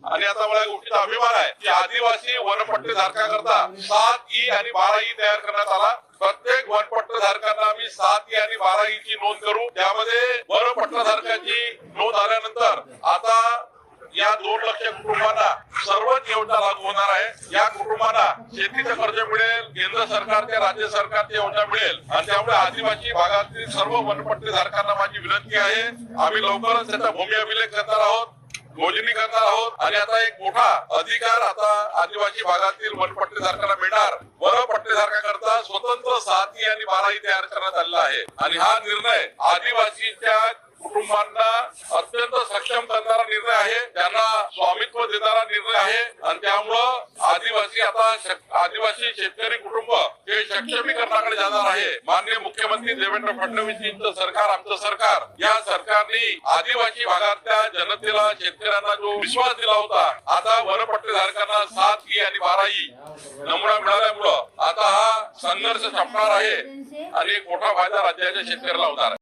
आणि आता मला गोष्टीचा अभिमान आहे की आदिवासी वनपट्टे धारकाकरता 7E आणि 12E तयार करण्यात आला। प्रत्येक वनपट्टे धारकांना आम्ही 7E आणि 12E ची नोंद करू। त्यामध्ये वनपट्टा धारकाची नोंद आल्यानंतर आता या 2 लाख कुटुंबांना सर्वच योजना लागू होणार आहे। या कुटुंबांना शेतीचं कर्ज मिळेल, केंद्र सरकारच्या राज्य सरकारची योजना मिळेल आणि त्यामुळे आदिवासी भागातील सर्व वनपट्टे धारकांना माझी विनंती आहे, आम्ही लवकरच त्याचा भूमी अभिलेख करणार आहोत, मोजणी करणार आहोत आणि आता एक मोठा अधिकार आता आदिवासी भागातील वनपट्टे धारकांना मिळणार। वनपट्टे धारकाकरता स्वतंत्र 7E आणि 12E तयार करण्यात आलेला आहे आणि हा निर्णय आदिवासीच्या कुटुंबांना अत्यंत सक्षम करणारा निर्णय आहे, त्यांना स्वामित्व देणारा निर्णय आहे आणि त्यामुळं आदिवासी शेतकरी कुटुंब हे सक्षमीकरणाकडे जाणार आहे। माननीय मुख्यमंत्री देवेंद्र फडणवीस सरकार, आमचं सरकार, या सरकारने आदिवासी भागातल्या जनतेला, शेतकऱ्यांना जो विश्वास दिला होता, आता वनपट्टे धारकांना 7E आणि 12E नमुना मिळाल्यामुळं आता हा संघर्ष संपणार आहे आणि एक मोठा फायदा राज्याच्या शेतकऱ्याला होणार आहे।